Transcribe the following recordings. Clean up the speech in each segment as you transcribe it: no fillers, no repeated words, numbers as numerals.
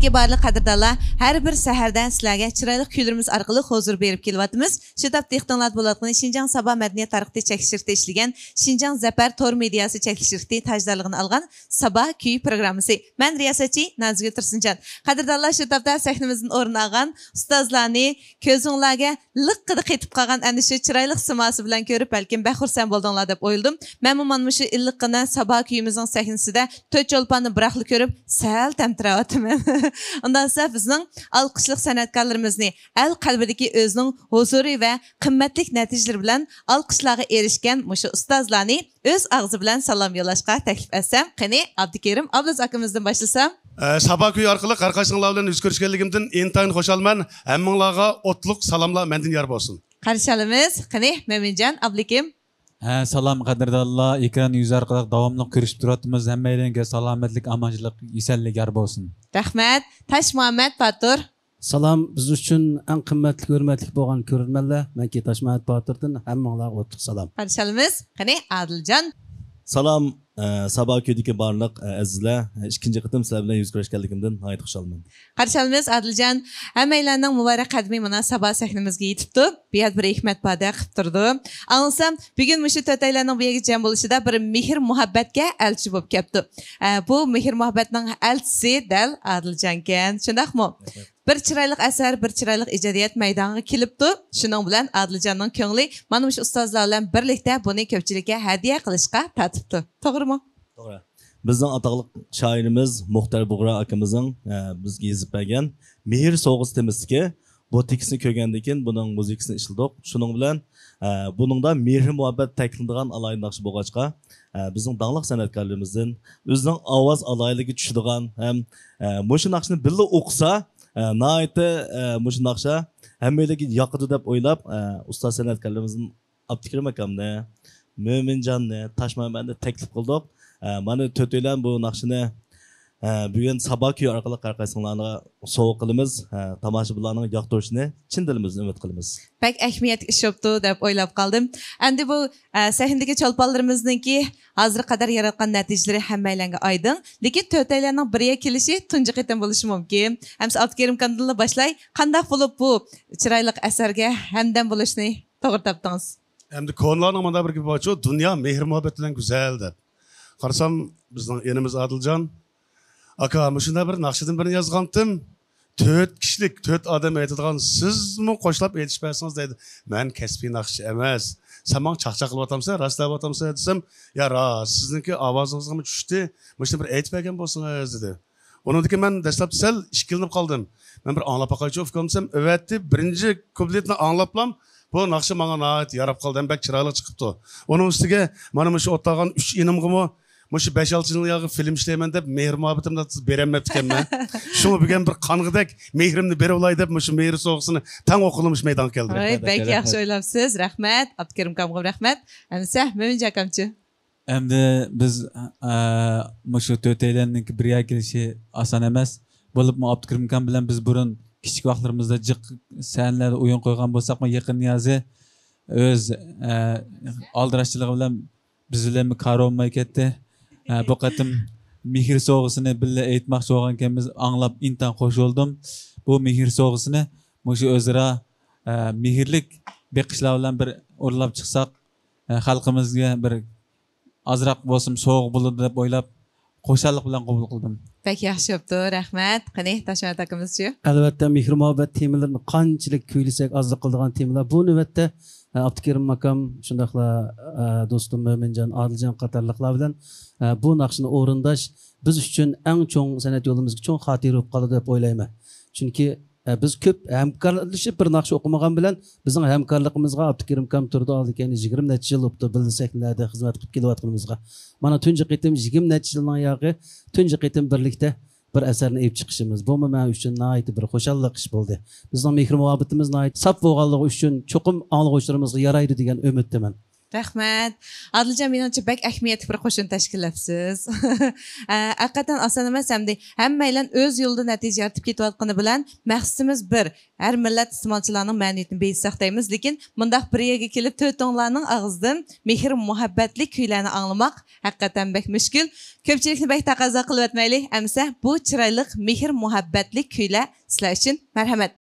Hürmetli barlı qadrdonlar, har bir sahardan sizlarga chiroyli kuylarimiz orqali huzur berib kelyapmiz. Shu tap texnologiyalar bo'layotgan Şinjan Sabah madaniyat tarixi chekishirda ishlagan Şinjan Zafar tor mediasi chekishirda tajdorligini olgan Sabah kuy programmasi. Men riyosatchi Nazgul Tursunjon. Qadrdonlar, shu tapda sahnimizning o'rnini olgan ustozlarni ko'zinglarga liqqida qetib qolgan ana shu chiroyli simosi bilan ko'rib balkim baxursand bo'ldinglar deb o'yladim. Men mana shu illiqqina Sabah kuyimizning sahnasida to'rt cho'lponni biroqli ko'rib sal tamtirayotman. Ondan sonra bizning alqışlıq san'atkorlarimizni el qalbidagi o'zining huzuri va qimmatli natijalar bilan alqishlarga erishgan mushu ustozlarni o'z og'zi bilan salom yo'llashga taklif etsam, qani Abdukerim Ablaz akamizdan boshlasam. Sabah kuyi orqali qarqashinglar bilan yuz ko'rishganligimdan intayin xushalman. Hammanglarga o'tliq salomlar mendan yor bo'lsin. Qarshi olamiz. Qani Mo'minjon Abdukim. Salam qadrdonlar, ekran yuz orqali davomli ko'rishib turibmiz. Hammalarga salomatlik, omonchilik, esenlik yor bo'lsin. Rahmat. Tash Muhammad Batur. Salam, biz uchun eng qimmatli, hurmatli bo'lgan ko'rganlar. Menki Tash Muhammad Baturdan hammanglarga o'tliq salom. Qarshi olamiz. Qani Adiljon. Salam, Sabah kuyidagi barliq azizlar, ikkinchi qitim sizlar bilan yuz ko'rishganligimdan g'oyat xursandman. Qarshi olamiz Adiljon. Hammalarning muborak qadmiy mana Sabah sahnimizga yetibdi. Biyat bir hikmat bada qilib turdi. Ansam, bugun mushu to'taylarning bu yerga jam bo'lishida bir mehr muhabbatga elchi bo'lib kelibdi. Bu mehr muhabbatning elchisi dal Adiljon ekan. Shundaqmi? Bir chiroyli asar, bir chiroyli ijodiyat maydoniga kelibdi. Shuning bilan Adiljonning ko'ngli mana shu ustozlar bilan birlikda buni ko'pchilikka hadiya qilishga tatibdi. To'g'rimi? To'g'ri. Bizning atoqli shoirimiz Muxtar Bug'ra akamizning bizga yozib bergan Mehr so'g'is temasiga bu tekstni ko'rgandan keyin buning muzikasini ishladik. Shuning bilan buningda mehr muhabbat ta'kidlanadigan alohida naqsh bo'lg'achqa bizning danglik san'atkorlarimizdan o'zining ovoz aloyligi tushadigan ham mushu naqshni birga o'qisa naite mushu naqsha hammalarga yoqadi deb o'ylab ustoz san'atkorlarimizning Abdukerim akamni, Mo'minjonni, Tash Muhammadni taklif qildik. Mana to'taylan bu naqshini bugun Sabah kuyi orqali qarqasinglarga sovg'a qilamiz. Tomoshabinlarning yoqtirishini chin dilimizdan umid qilamiz. Pek ahamiyatli ish bo'pti deb o'ylab qoldim. Endi bu sahnadagi cho'lponlarimizningki hozir qadar yaratgan natijalari hammalarga oydin. Lekin to'taylarning biriga kelishi tunji qitim bo'lishi mumkin. Hamsa Abdukerim kanalida boshlay. Qanday bo'lib bu chiroyli asarga hamdam bo'lishni to'g'ri topdingiz? Endi ko'nlarning mana bir gapi bor-ku, dunyo mehr muhabbat bilan go'zal deb. Qarasam bizning enimiz Adiljon aka shunday bir naqshidan birini yozgandim. 4 kishilik 4 odam aytadigan sizmi qo'shilib aytishmaysiz deydi. Men kasbiy naqshchi emas. Sen men chaqchaq qilyapsan, rastlayapsan desam, "Ya rost, sizningki ovozingizga tushdi. Mana bir aytib bergan bo'lsangiz" dedi. Onundaki men dastlab sal ishkilinib qoldim. Men bir anglab boqaychi o'fkamsam, "Övetdi, birinchi kupletni anglablam, bu naqshi menga nihoyat yarab qoldi, ham bak chiroyli chiqibdi. Onun ustiga mana shu o'tgan 3 inimgimi Muşu 5-6 yıl yağı film işleyemem deyip mehr muhabbetimde beremeptiken ben. Şunu bugün bir kanıgıdak mehrimni beri olay deyip muşu mehri soğusunu tam okulmuş meydan geldi. Peki yaxşı oylapsiz. Rahmet. Abdukerim kamga rahmet. Emse Mo'minjon akamchi. Endi biz muşu to'taylarning bir kelişi oson emas. Bo'libmi Abdukerim kam bilan biz burun kichik vaqtlarimizda jiq sahnlarda o'yin qo'ygan bo'lsak-mu yaqin niyozi o'z aldirashchiligi bilan biz bilan kar olmay ketdi. Bu qatim mehr so'g'isini billa aytmoqchi bo'lgankanmiz anglab intan qo'shildim. Bu mehr so'g'isini mushu o'zaro mehrlik beqishlar bilan bir o'rlab chiqsak xalqimizga bir azroq bo'lsin so'g'ib bo'ladi deb o'ylab qo'shalik bilan qabul qildim. Pek yaxshi bo'pti. Rahmat. Qani Tash Muhammad akamizchi? Albatta mehr muhabbat temalarini qanchalik kuylasak ozliq qiladigan temalar. Bu navbatda Abdukerim akam shundaqla do'stim Mo'minjon, Adiljon qatorliqlar bilan bu naqshni o'rindash biz uchun eng cho'ng san'at yo'limizga cho'ng xotira bo'lib qoladi deb o'ylayman. Chunki biz ko'p hamkorlashib bir naqsh o'qimagan bilan bizning hamkorligimizga Abdukerim akam turdi oldi ekan 20 necha yil o'tdi bilsaklarda xizmat qilib kelayotganimizga. Mana tunji qitim 20 necha yilning yog'i tunji qitim birlikda bir asarni ep chiqishimiz. Bu men uchun nihoyat bir xo'shallik ish bo'ldi. Bizning mehr muhabbatimiz nihoyat saf bo'lganligi uchun cho'qim anglovchilarimizga yaraydi degan umiddaman. Rahmat. Adiljon menimcha bak ahamiyatli bir qo'shin tashkillabsiz. Haqiqatan oson emas hamda hammaylar o'z yo'lida natija yaratib ketayotgani bilan maqsadimiz bir. Har millat iste'molchilarning ma'naviyatini beyisak deymiz, lekin bundaq bir yerga kelib to'rtinglarning og'zidan mehr muhabbatli kuylarni anglamoq haqiqatan bak mushkul. Ko'pchilikni bak taqozo qilib o'tmaylik. Amsa bu chiroyli mehr muhabbatli kuylar sizlar uchun marhamat.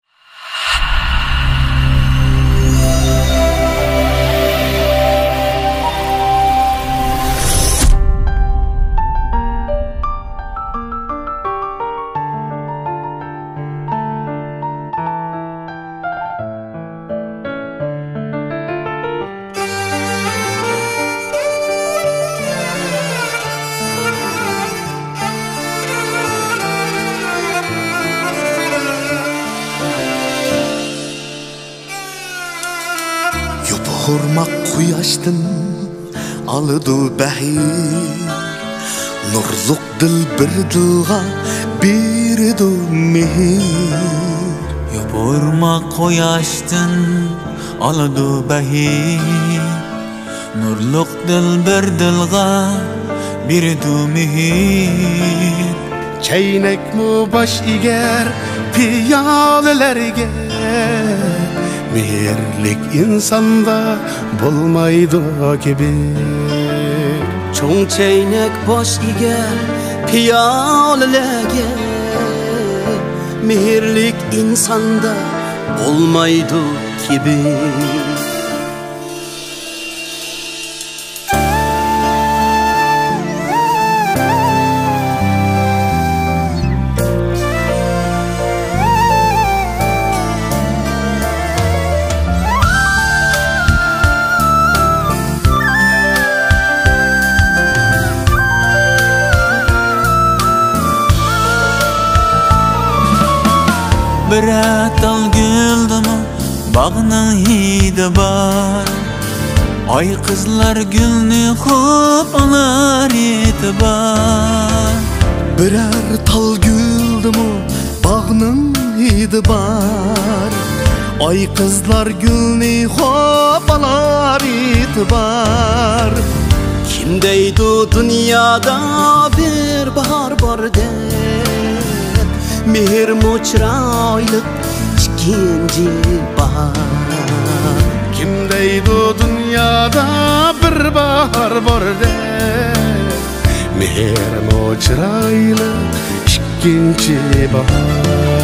Hurmak quyoshdan aldı bahir Nurluq dil bir dilga berdi mehr Hurmak quyoshdan aldı bahir Nurluq dil bir dilga berdi mehr Çaynak mu baş eger piyalelerge Meherlik insanda bulmaydı kibir Çoğun çeynek boş eger piyalelerge Meherlik insanda bulmaydı kibir Bir atal güldümü bağının hidi var Ay kızlar gülünü hop alar itibar Birer tal güldümü bağının hidi var Ay kızlar gülünü hop alar itibar Kimdeydi dünyada bir bahar var der Mehr muçraylık ikinci bahar Kimdeydi dünyada bir bahar var der Mehr muçraylık ikinci bahar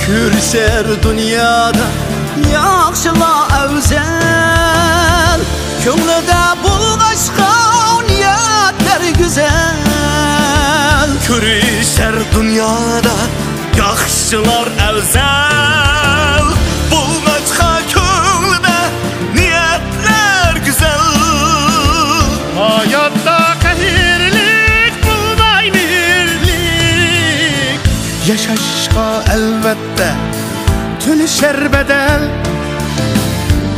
Kürser dünyada yaxşıla özel Köңlüde bulgaçqa niyetler güzel Kürser dünyada yaxşılar özel Bulgaçqa köңlüde niyetler güzel Hayatta kahirlik bulmay mirlik Yaşaşqa elbette tülüşer bedel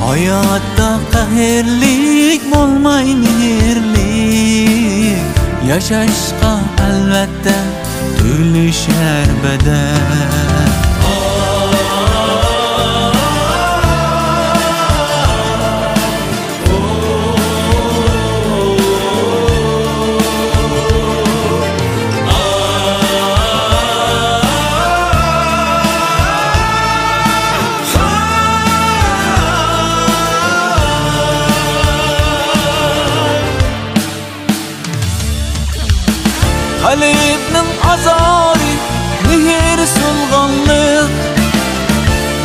Hayatta kahirlik olmay mirlik Yaşaşqa elbette tülüşer bedel Halibning azori mehr sulg'onlik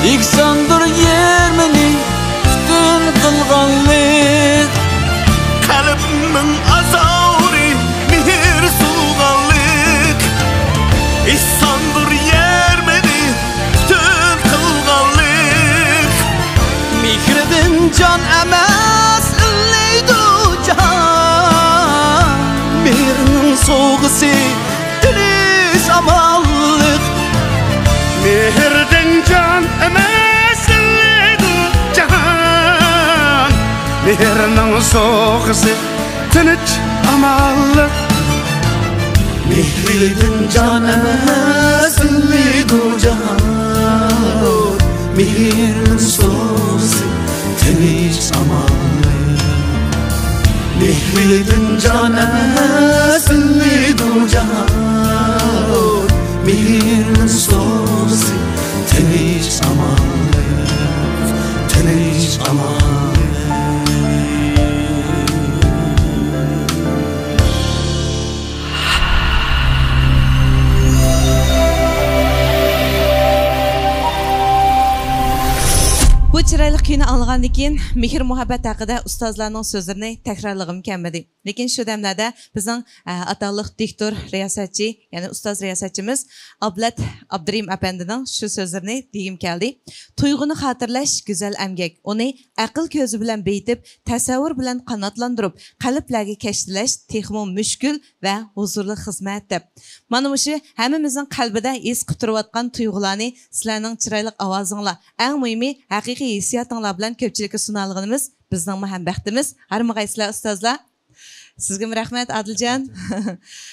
Yeksandir yermini tutun qilganlik Qalbning azori mehr sulg'onlik Yeksandir yermini tutun qilganlik Mehridan can emas illeydi can Mehrning soğusu Deniz amallık Mehirden can emesliydi cahan Mehirnin soğusu tinç amallık Mehirden can emesliydi cahan Mehirnin soğusu deniz amallık Mehirden can emesliydi cahan Mehirnin soğusu deniz amallık Deniz amallık Bu chiroyli kuyni anglagandan keyin mehr muhabbat haqida ustozlarning so'zlarini takrorlagim kelmadi. Lekin shu damlarda bizning ataliq diktor riyosatchi, ya'ni ustoz riyosatchimiz Ablat Abdurim apandining shu so'zlarini degim keldi. Tuyg'uni xotirlash go'zal amgak. Uni aql ko'zi bilan beyitib, tasavvur bilan qanotlantirib, qalblarga kashtilash texmo mushkul va huzurli xizmat deb. Mana shu hammamizning qalbida his qilib turayotgan tuyg'ularni sizlarning chiroyli ovozinglar, eng muhimi haqiqiy hissiyotinglar bilan ko'pchilikka sunalganimiz bizning ham baxtimiz. Harmag'aysizlar ustozlar. Sizga rahmat Adiljon.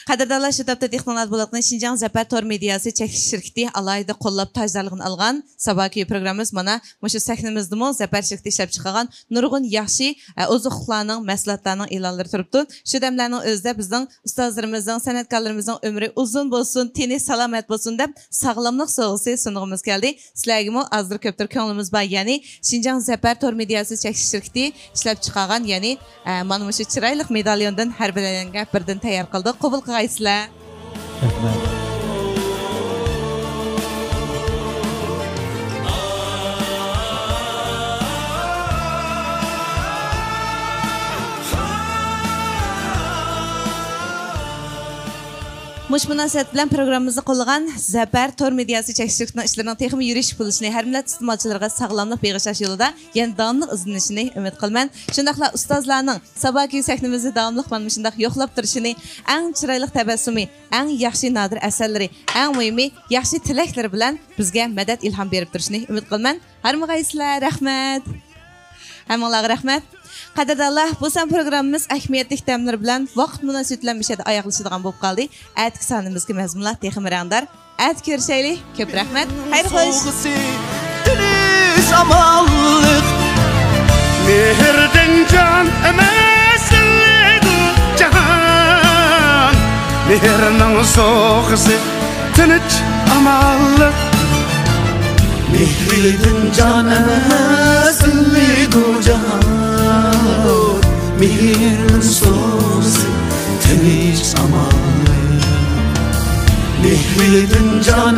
Qadrdonlar, shu topda texnologiya bo'ladigan Xinjiang Zafar tor mediasi chekish shirkati alayida qo'llab tojdorligini olgan saboqiy programmamiz mana shu sahnamizdami Zafar shirkati ishlab chiqargan nurg'un yaxshi oziqlarning mahsulotlarining e'lonlari turibdi. Shu damlarning o'zida bizning ustozlarimizning, san'atkorlarimizning umri uzun bo'lsin, teni salomat bo'lsin deb sog'lomlik sovg'asi sunug'imiz keldi. Sizlarga mo azdir ko'ptir ko'nglimiz bor, ya'ni Xinjiang Zafar tor mediasi chekish shirkati ishlab chiqargan, ya'ni mana shu chiroyli medalyon har birini birdan tayyor qildik. Qabul qilgaysizlar. Rahmat. Mush munosabat bilan programmamizni qo'llagan Zafar tor mediasi chekish shirkatining ishlarining texnik yurish bo'lishini, har millat iste'molchilariga sog'lomlik beg'ishlash yo'lida yana davomli izlanishini umid qilaman. Shundaqla ustozlarning saboqiy sahnamizni davomli mana shunday yo'qlab turishini, eng chiroyli tabassumi, eng yaxshi nodir asarlari, eng muhimi yaxshi tilaklari bilan bizga madad ilhom berib turishini umid qilaman. Harmag'aysizlar, rahmat. Hammalarga rahmat. Qadrdonlar, bu san programmamiz ahamiyatli damlar bilan vaqt munosabati bilan mishada oyoqlashadigan bo'lib qoldi. Atki sonimizga mazmunlar texmirandar. At ko'rishaylik. Ko'p rahmat. Xayr xo'sh. Deniz amallık Mehirden can emesliydi cahan Mehirnin soğusu tinç amallık Mehirden can emesliydi cahan Mehirnin soğusu deniz amallık Mehirden can